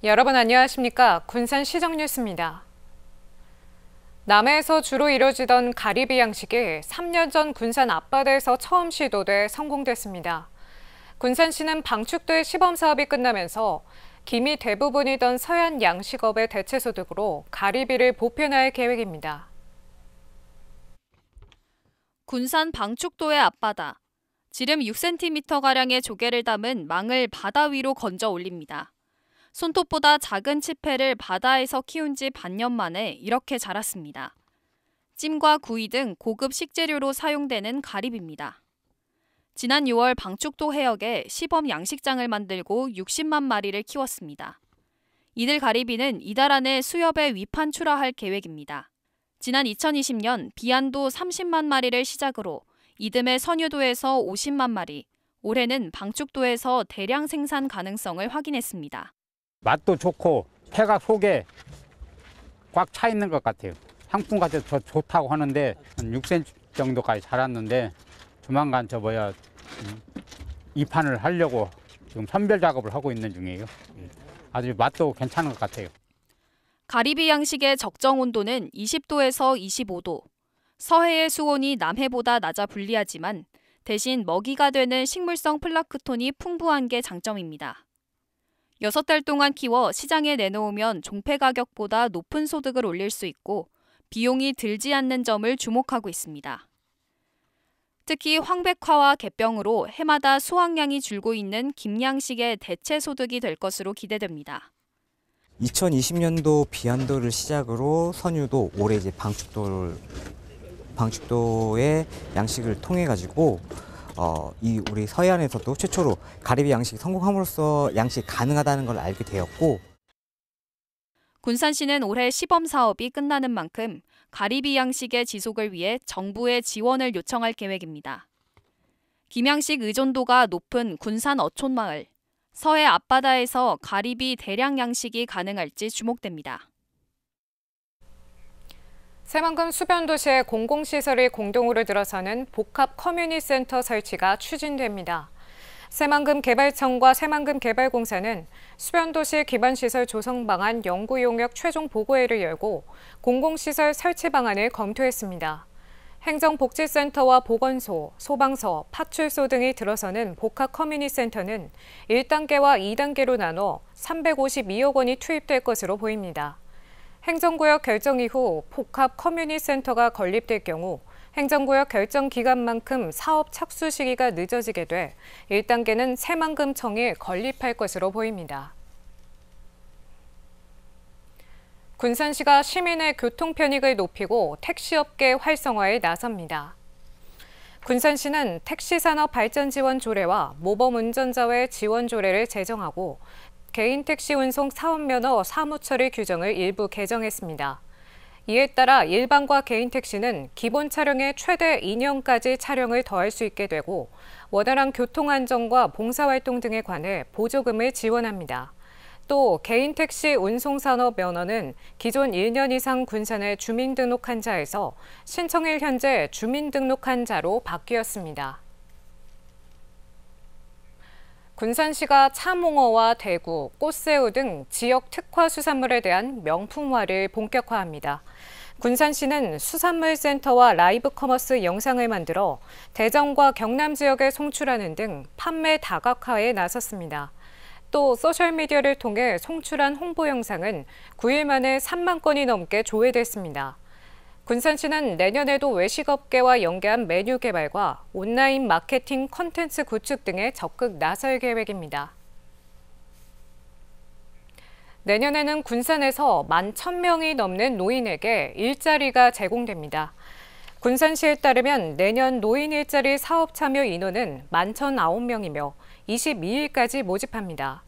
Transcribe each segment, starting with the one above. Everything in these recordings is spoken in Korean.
여러분 안녕하십니까? 군산 시정 뉴스입니다. 남해에서 주로 이뤄지던 가리비 양식이 3년 전 군산 앞바다에서 처음 시도돼 성공됐습니다. 군산시는 방축도의 시범 사업이 끝나면서 김이 대부분이던 서해안 양식업의 대체소득으로 가리비를 보편화할 계획입니다. 군산 방축도의 앞바다. 지름 6cm가량의 조개를 담은 망을 바다 위로 건져 올립니다. 손톱보다 작은 치패를 바다에서 키운 지 반년 만에 이렇게 자랐습니다. 찜과 구이 등 고급 식재료로 사용되는 가리비입니다. 지난 6월 방축도 해역에 시범 양식장을 만들고 60만 마리를 키웠습니다. 이들 가리비는 이달 안에 수협에 위판출하할 계획입니다. 지난 2020년 비안도 30만 마리를 시작으로 이듬해 선유도에서 50만 마리, 올해는 방축도에서 대량 생산 가능성을 확인했습니다. 맛도 좋고 회가 속에 꽉 차 있는 것 같아요. 상품까지 더 좋다고 하는데 한 6cm 정도까지 자랐는데 조만간 이판을 하려고 지금 선별 작업을 하고 있는 중이에요. 아주 맛도 괜찮은 것 같아요. 가리비 양식의 적정 온도는 20도에서 25도. 서해의 수온이 남해보다 낮아 불리하지만 대신 먹이가 되는 식물성 플라크톤이 풍부한 게 장점입니다. 6달 동안 키워 시장에 내놓으면 종폐 가격보다 높은 소득을 올릴 수 있고 비용이 들지 않는 점을 주목하고 있습니다. 특히 황백화와 개병으로 해마다 수확량이 줄고 있는 김양식의 대체 소득이 될 것으로 기대됩니다. 2020년도 비안도를 시작으로 선유도, 올해 이제 방축도의 양식을 통해 가지고 우리 서해안에서도 최초로 가리비 양식이 성공함으로써 양식이 가능하다는 걸 알게 되었고, 군산시는 올해 시범 사업이 끝나는 만큼 가리비 양식의 지속을 위해 정부의 지원을 요청할 계획입니다. 김양식 의존도가 높은 군산 어촌마을, 서해 앞바다에서 가리비 대량 양식이 가능할지 주목됩니다. 새만금 수변도시의 공공시설이 공동으로 들어서는 복합 커뮤니센터 설치가 추진됩니다. 새만금 개발청과 새만금 개발공사는 수변도시 기반시설 조성 방안 연구 용역 최종 보고회를 열고 공공시설 설치 방안을 검토했습니다. 행정복지센터와 보건소, 소방서, 파출소 등이 들어서는 복합 커뮤니센터는 1단계와 2단계로 나눠 352억 원이 투입될 것으로 보입니다. 행정구역 결정 이후 복합 커뮤니센터가 건립될 경우 행정구역 결정 기간만큼 사업 착수 시기가 늦어지게 돼 1단계는 새만금청이 건립할 것으로 보입니다. 군산시가 시민의 교통 편익을 높이고 택시업계 활성화에 나섭니다. 군산시는 택시산업 발전 지원 조례와 모범 운전자의 지원 조례를 제정하고 개인 택시 운송 사업면허 사무처리 규정을 일부 개정했습니다. 이에 따라 일반과 개인 택시는 기본 차량에 최대 2년까지 차량을 더할 수 있게 되고 원활한 교통안전과 봉사활동 등에 관해 보조금을 지원합니다. 또 개인 택시 운송산업 면허는 기존 1년 이상 군산에 주민등록한 자에서 신청일 현재 주민등록한 자로 바뀌었습니다. 군산시가 참홍어와 대구, 꽃새우 등 지역 특화 수산물에 대한 명품화를 본격화합니다. 군산시는 수산물센터와 라이브 커머스 영상을 만들어 대전과 경남 지역에 송출하는 등 판매 다각화에 나섰습니다. 또 소셜미디어를 통해 송출한 홍보 영상은 9일 만에 3만 건이 넘게 조회됐습니다. 군산시는 내년에도 외식업계와 연계한 메뉴 개발과 온라인 마케팅 콘텐츠 구축 등에 적극 나설 계획입니다. 내년에는 군산에서 11,000명이 넘는 노인에게 일자리가 제공됩니다. 군산시에 따르면 내년 노인 일자리 사업 참여 인원은 11,009명이며 22일까지 모집합니다.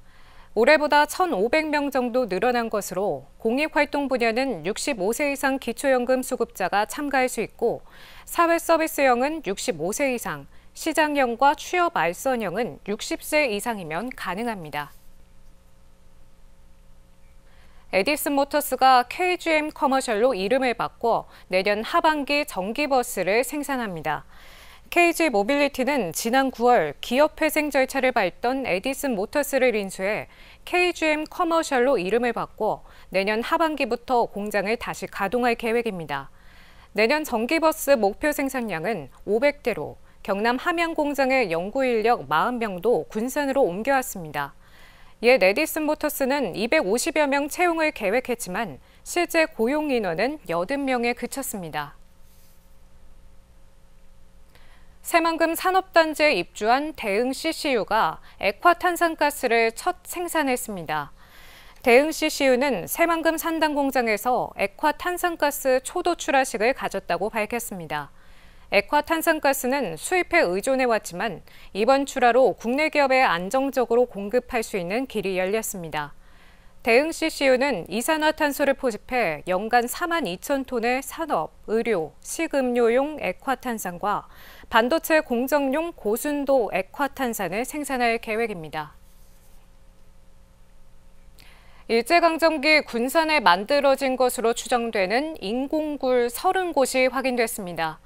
올해보다 1,500명 정도 늘어난 것으로 공익활동 분야는 65세 이상 기초연금 수급자가 참가할 수 있고 사회서비스형은 65세 이상, 시장형과 취업 알선형은 60세 이상이면 가능합니다. 에디슨 모터스가 KGM 커머셜로 이름을 바꿔 내년 하반기 전기버스를 생산합니다. KG 모빌리티는 지난 9월 기업회생 절차를 밟던 에디슨 모터스를 인수해 KGM 커머셜로 이름을 바꿔 내년 하반기부터 공장을 다시 가동할 계획입니다. 내년 전기버스 목표 생산량은 500대로 경남 함양 공장의 연구 인력 40명도 군산으로 옮겨왔습니다. 옛 에디슨 모터스는 250여 명 채용을 계획했지만 실제 고용 인원은 80명에 그쳤습니다. 새만금 산업단지에 입주한 대흥 CCU가 액화탄산가스를 첫 생산했습니다. 대흥 CCU는 새만금 산당 공장에서 액화탄산가스 초도출하식을 가졌다고 밝혔습니다. 액화탄산가스는 수입에 의존해왔지만 이번 출하로 국내 기업에 안정적으로 공급할 수 있는 길이 열렸습니다. 대흥 CCU는 이산화탄소를 포집해 연간 4만 2천 톤의 산업, 의료, 식음료용 액화탄산과 반도체 공정용 고순도 액화탄산을 생산할 계획입니다. 일제강점기 군산에 만들어진 것으로 추정되는 인공굴 30곳이 확인됐습니다.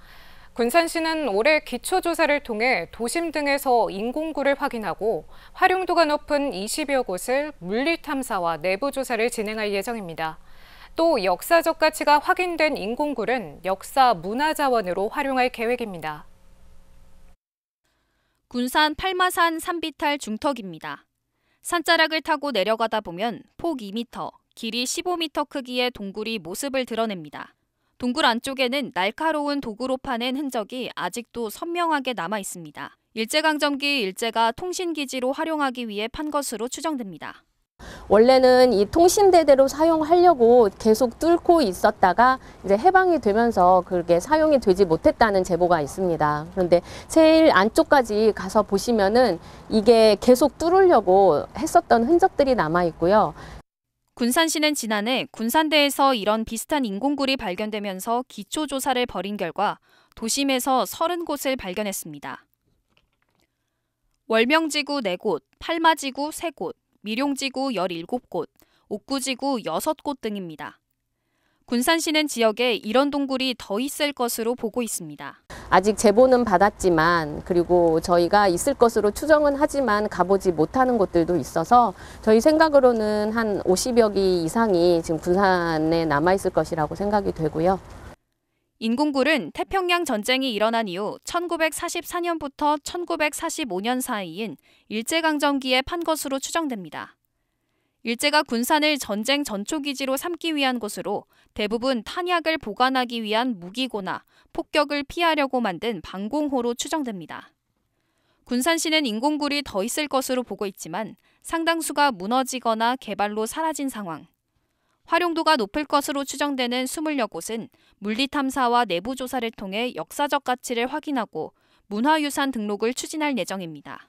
군산시는 올해 기초조사를 통해 도심 등에서 인공굴을 확인하고 활용도가 높은 20여 곳을 물리탐사와 내부조사를 진행할 예정입니다. 또 역사적 가치가 확인된 인공굴은 역사 문화자원으로 활용할 계획입니다. 군산 팔마산 산비탈 중턱입니다. 산자락을 타고 내려가다 보면 폭 2m, 길이 15m 크기의 동굴이 모습을 드러냅니다. 동굴 안쪽에는 날카로운 도구로 파낸 흔적이 아직도 선명하게 남아 있습니다. 일제강점기 일제가 통신기지로 활용하기 위해 판 것으로 추정됩니다. 원래는 이 통신대대로 사용하려고 계속 뚫고 있었다가 이제 해방이 되면서 그렇게 사용이 되지 못했다는 제보가 있습니다. 그런데 제일 안쪽까지 가서 보시면은 이게 계속 뚫으려고 했었던 흔적들이 남아 있고요. 군산시는 지난해 군산대에서 이런 비슷한 인공굴이 발견되면서 기초조사를 벌인 결과 도심에서 30곳을 발견했습니다. 월명지구 4곳, 팔마지구 3곳, 미룡지구 17곳, 옥구지구 6곳 등입니다. 군산시는 지역에 이런 동굴이 더 있을 것으로 보고 있습니다. 아직 제보는 받았지만 그리고 저희가 있을 것으로 추정은 하지만 가보지 못하는 곳들도 있어서 저희 생각으로는 한 50여 기 이상이 지금 군산에 남아있을 것이라고 생각이 되고요. 인공굴은 태평양 전쟁이 일어난 이후 1944년부터 1945년 사이인 일제강점기에 판 것으로 추정됩니다. 일제가 군산을 전쟁 전초기지로 삼기 위한 곳으로 대부분 탄약을 보관하기 위한 무기고나 폭격을 피하려고 만든 방공호로 추정됩니다. 군산시는 인공굴이 더 있을 것으로 보고 있지만 상당수가 무너지거나 개발로 사라진 상황. 활용도가 높을 것으로 추정되는 20여 곳은 물리탐사와 내부조사를 통해 역사적 가치를 확인하고 문화유산 등록을 추진할 예정입니다.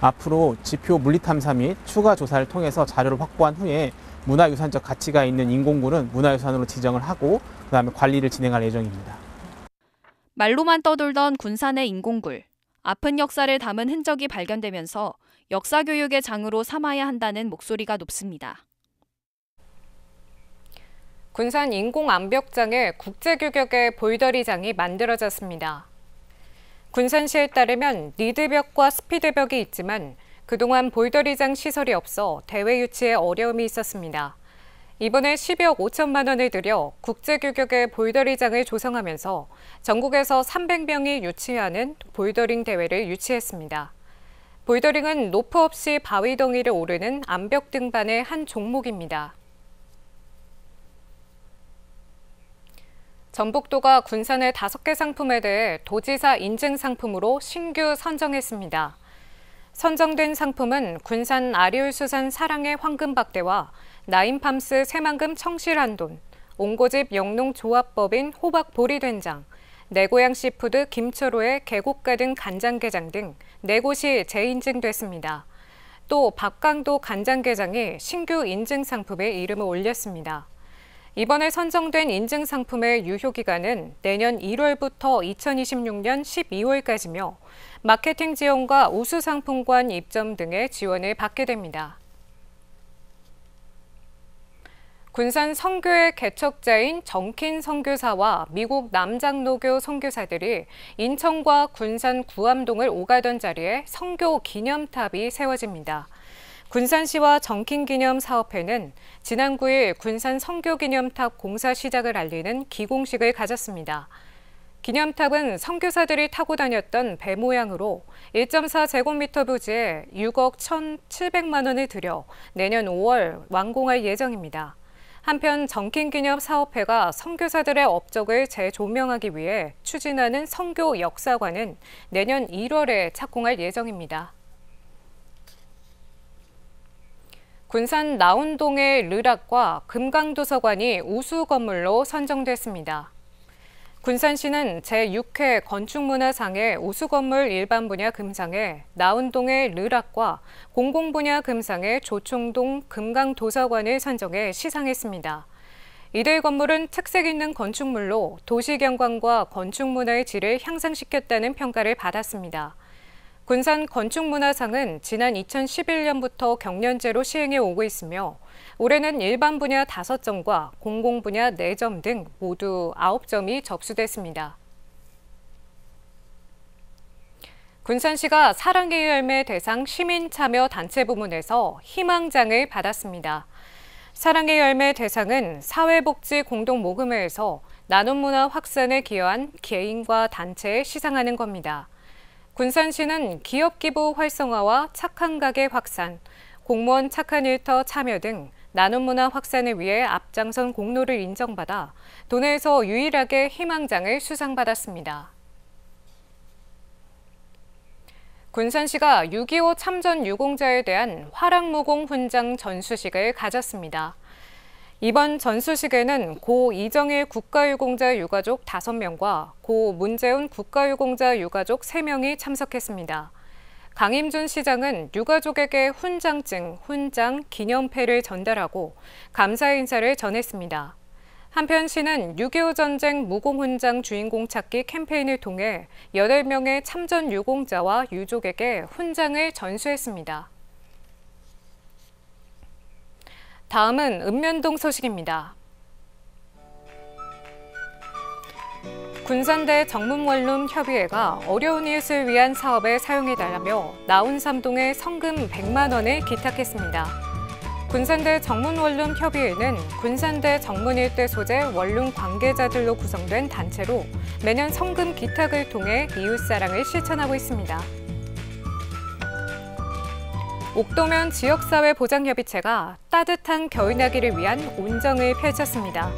앞으로 지표 물리탐사 및 추가 조사를 통해서 자료를 확보한 후에 문화유산적 가치가 있는 인공굴은 문화유산으로 지정을 하고 그다음에 관리를 진행할 예정입니다. 말로만 떠돌던 군산의 인공굴. 아픈 역사를 담은 흔적이 발견되면서 역사교육의 장으로 삼아야 한다는 목소리가 높습니다. 군산 인공암벽장에 국제규격의 볼더리장이 만들어졌습니다. 군산시에 따르면 리드벽과 스피드벽이 있지만 그동안 볼더리장 시설이 없어 대회 유치에 어려움이 있었습니다. 이번에 12억 5천만 원을 들여 국제규격의 볼더리장을 조성하면서 전국에서 300명이 유치하는 볼더링 대회를 유치했습니다. 볼더링은 로프 없이 바위 덩이를 오르는 암벽 등반의 한 종목입니다. 전북도가 군산의 5개 상품에 대해 도지사 인증 상품으로 신규 선정했습니다. 선정된 상품은 군산 아리울수산 사랑의 황금박대와 나인팜스 새만금 청실한돈, 옹고집 영농조합법인 호박보리된장, 내고향 시푸드 김초로의 계곡가든 간장게장 등 4곳이 재인증됐습니다. 또 박강도 간장게장이 신규 인증 상품에 이름을 올렸습니다. 이번에 선정된 인증 상품의 유효기간은 내년 1월부터 2026년 12월까지며 마케팅 지원과 우수상품권 입점 등의 지원을 받게 됩니다. 군산 선교의 개척자인 정킨 선교사와 미국 남장로교 선교사들이 인천과 군산 구암동을 오가던 자리에 선교 기념탑이 세워집니다. 군산시와 정킨기념사업회는 지난 9일 군산 선교기념탑 공사 시작을 알리는 기공식을 가졌습니다. 기념탑은 선교사들이 타고 다녔던 배 모양으로 1.4제곱미터 부지에 6억 1,700만 원을 들여 내년 5월 완공할 예정입니다. 한편 정킨기념사업회가 선교사들의 업적을 재조명하기 위해 추진하는 선교 역사관은 내년 1월에 착공할 예정입니다. 군산 나운동의 르락과 금강도서관이 우수 건물로 선정됐습니다. 군산시는 제6회 건축문화상의 우수건물 일반 분야 금상에 나운동의 르락과 공공분야 금상의 조총동 금강도서관을 선정해 시상했습니다. 이들 건물은 특색 있는 건축물로 도시경관과 건축문화의 질을 향상시켰다는 평가를 받았습니다. 군산 건축문화상은 지난 2011년부터 경년제로 시행해 오고 있으며 올해는 일반 분야 5점과 공공 분야 4점 등 모두 9점이 접수됐습니다. 군산시가 사랑의 열매 대상 시민참여단체 부문에서 희망장을 받았습니다. 사랑의 열매 대상은 사회복지공동모금회에서 나눔문화 확산에 기여한 개인과 단체에 시상하는 겁니다. 군산시는 기업기부 활성화와 착한 가게 확산, 공무원 착한 일터 참여 등 나눔문화 확산을 위해 앞장선 공로를 인정받아 도내에서 유일하게 희망장을 수상받았습니다. 군산시가 6.25 참전 유공자에 대한 화랑무공 훈장 전수식을 가졌습니다. 이번 전수식에는 고 이정일 국가유공자 유가족 5명과 고 문재훈 국가유공자 유가족 3명이 참석했습니다. 강임준 시장은 유가족에게 훈장증, 훈장, 기념패를 전달하고 감사 인사를 전했습니다. 한편 시는 6.25 전쟁 무공훈장 주인공 찾기 캠페인을 통해 8명의 참전 유공자와 유족에게 훈장을 전수했습니다. 다음은 읍면동 소식입니다. 군산대 정문원룸협의회가 어려운 이웃을 위한 사업에 사용해달라며 나운삼동에 성금 100만 원을 기탁했습니다. 군산대 정문원룸협의회는 군산대 정문 일대 소재 원룸 관계자들로 구성된 단체로 매년 성금 기탁을 통해 이웃사랑을 실천하고 있습니다. 옥도면 지역사회보장협의체가 따뜻한 겨울나기를 위한 온정을 펼쳤습니다.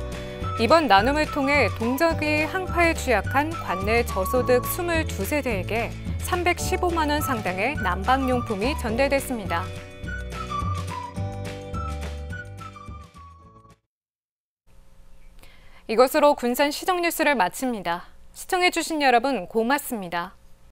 이번 나눔을 통해 동절기 한파에 취약한 관내 저소득 22세대에게 315만 원 상당의 난방용품이 전달됐습니다. 이것으로 군산 시정 뉴스를 마칩니다. 시청해주신 여러분 고맙습니다.